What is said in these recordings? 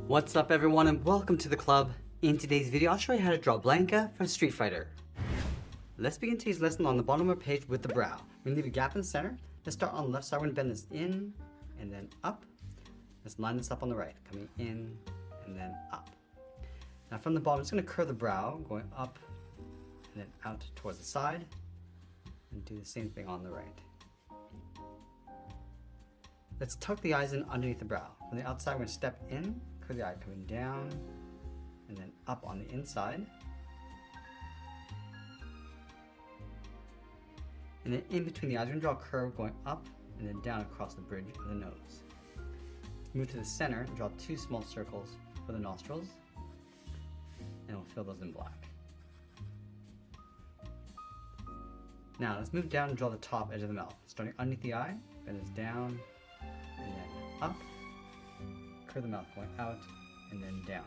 What's up everyone and welcome to the club. In today's video I'll show you how to draw Blanka from Street Fighter. Let's begin today's lesson on the bottom of our page with the brow. We're going to leave a gap in the center. Let's start on the left side. We're going to bend this in and then up. Let's line this up on the right, coming in and then up. Now from the bottom, I'm just going to curve the brow, going up and then out towards the side, and do the same thing on the right. Let's tuck the eyes in underneath the brow. From the outside, we're going to step in, curve the eye coming down, and then up on the inside. And then in between the eyes, we're going to draw a curve going up and then down across the bridge of the nose. Move to the center and draw two small circles for the nostrils, and we'll fill those in black. Now let's move down and draw the top edge of the mouth. Starting underneath the eye, bend this down, and then up, curve the mouth going out, and then down.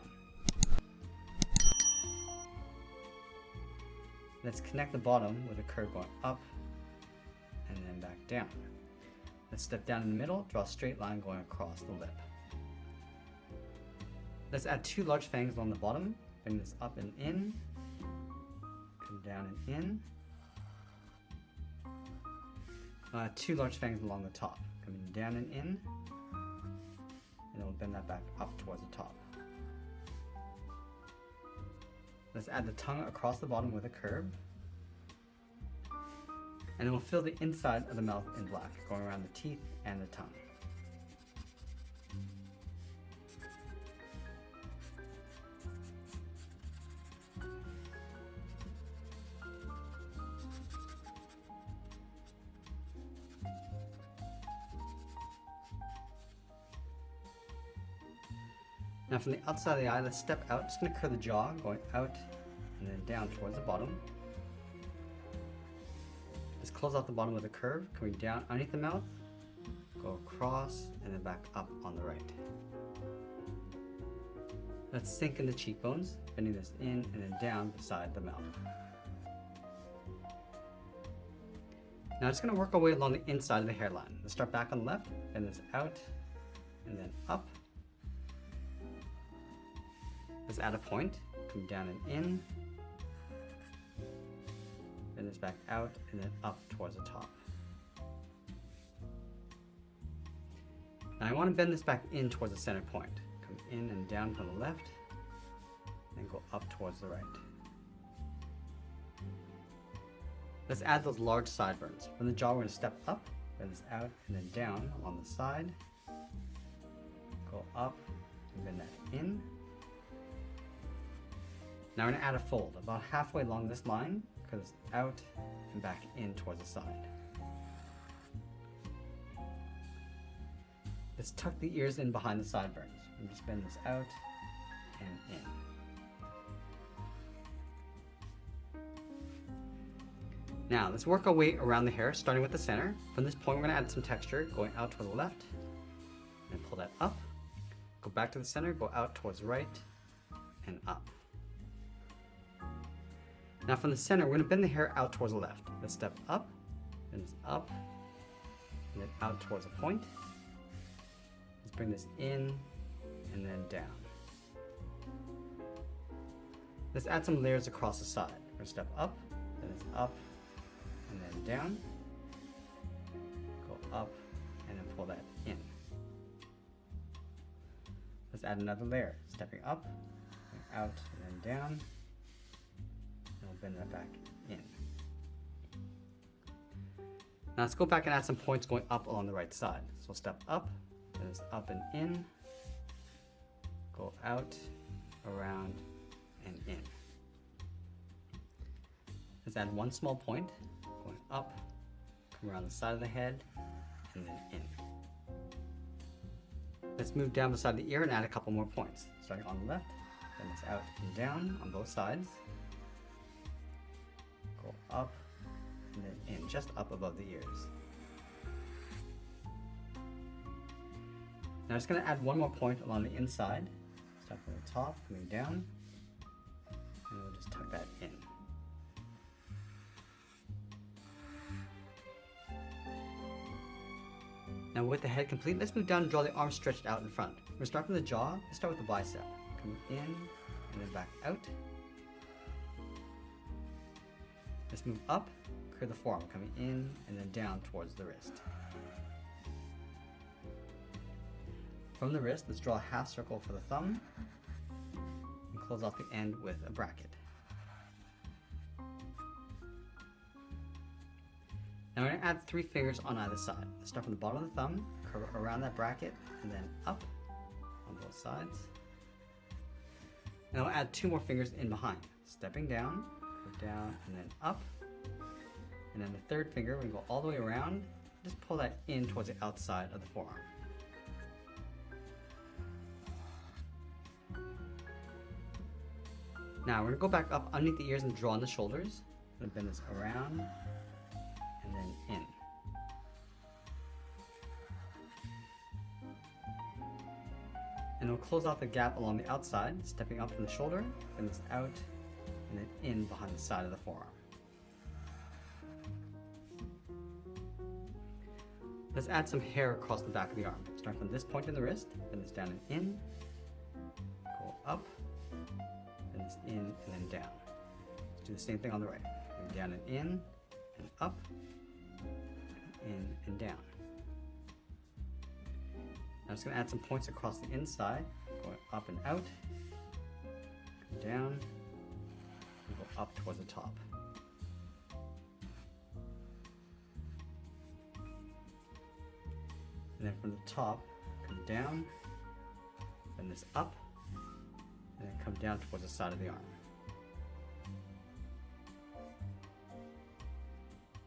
Let's connect the bottom with a curve going up, and then back down. Let's step down in the middle, draw a straight line going across the lip. Let's add two large fangs along the bottom, bring this up and in, come down and in. Two large fangs along the top, coming down and in, and then we'll bend that back up towards the top. Let's add the tongue across the bottom with a curve, and then we'll fill the inside of the mouth in black, going around the teeth and the tongue. Now from the outside of the eye, let's step out. Just going to curve the jaw, going out and then down towards the bottom. Just close out the bottom with a curve, coming down underneath the mouth, go across, and then back up on the right. Let's sink in the cheekbones, bending this in and then down beside the mouth. Now just going to work our way along the inside of the hairline. Let's start back on the left, bend this out, and then up. Let's add a point, come down and in, bend this back out, and then up towards the top. Now I want to bend this back in towards the center point. Come in and down from the left, and go up towards the right. Let's add those large sideburns. From the jaw, we're going to step up, bend this out, and then down along the side. Go up, and bend that in. Now we're going to add a fold about halfway along this line, curve this out and back in towards the side. Let's tuck the ears in behind the sideburns and just bend this out and in. Now let's work our way around the hair, starting with the center. From this point, we're going to add some texture, going out toward the left, and pull that up. Go back to the center, go out towards the right, and up. Now from the center, we're going to bend the hair out towards the left. Let's step up, bend this up, and then out towards a point. Let's bring this in, and then down. Let's add some layers across the side. We're going to step up, then it's up, and then down. Go up, and then pull that in. Let's add another layer. Stepping up, going out, and then down. Bend that back in. Now let's go back and add some points going up along the right side. So step up, then it's up and in, go out, around, and in. Let's add one small point, going up, come around the side of the head, and then in. Let's move down beside the ear and add a couple more points. Starting on the left, then it's out and down on both sides. Up and then in, just up above the ears. Now I'm just going to add one more point along the inside. Start from the top, coming down, and we'll just tuck that in. Now with the head complete, let's move down and draw the arms stretched out in front. We're starting from the jaw. Let's start with the bicep. Coming in and then back out. Let's move up, curve the forearm, coming in and then down towards the wrist. From the wrist, let's draw a half circle for the thumb and close off the end with a bracket. Now we're going to add 3 fingers on either side. Let's start from the bottom of the thumb, curve around that bracket, and then up on both sides. And I'll add 2 more fingers in behind. Stepping down, curve down, and then up. And then the 3rd finger, we're going to go all the way around. Just pull that in towards the outside of the forearm. Now we're going to go back up underneath the ears and draw on the shoulders. I'm going to bend this around and then in. And we'll close off the gap along the outside, stepping up from the shoulder, bend this out, and then in behind the side of the forearm. Let's add some hair across the back of the arm. Start from this point in the wrist, bend this down and in, go up, bend this in and then down. Let's do the same thing on the right. Down and in, and up, in and down. I'm just going to add some points across the inside, going up and out, come down, and go up towards the top. And then from the top, come down, bend this up, and then come down towards the side of the arm.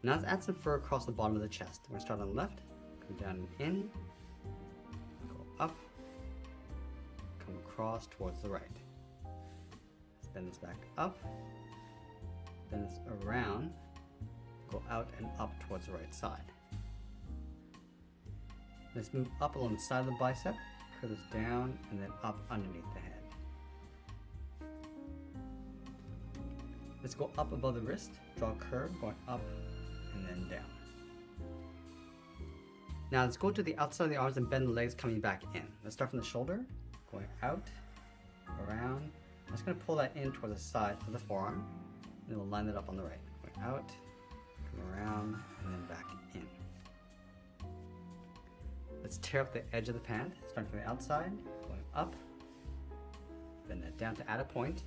Now let's add some fur across the bottom of the chest. We're going to start on the left, come down and in, go up, come across towards the right. Let's bend this back up, bend this around, go out and up towards the right side. Let's move up along the side of the bicep, curve this down, and then up underneath the head. Let's go up above the wrist, draw a curve, going up and then down. Now let's go to the outside of the arms and bend the legs coming back in. Let's start from the shoulder, going out, around. I'm just going to pull that in towards the side of the forearm, and then we'll line that up on the right. Going out, come around, and then back in. Let's tear up the edge of the pant, starting from the outside, going up, bend that down to add a point,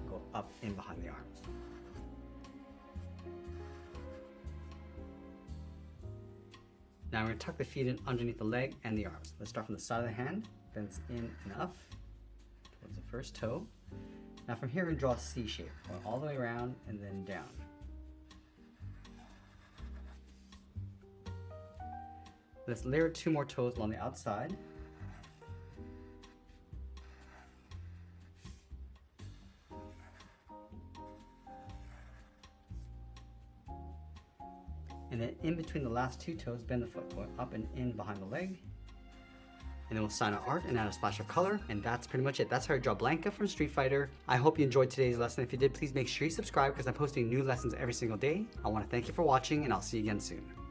go up in behind the arms. Now we're going to tuck the feet in underneath the leg and the arms. Let's start from the side of the hand, bend this in and up towards the first toe. Now from here we're going to draw a C shape, going all the way around and then down. Let's layer 2 more toes along the outside. And then in between the last 2 toes, bend the foot, going up and in behind the leg. And then we'll sign our art and add a splash of color. And that's pretty much it. That's how I draw Blanka from Street Fighter. I hope you enjoyed today's lesson. If you did, please make sure you subscribe because I'm posting new lessons every single day. I want to thank you for watching and I'll see you again soon.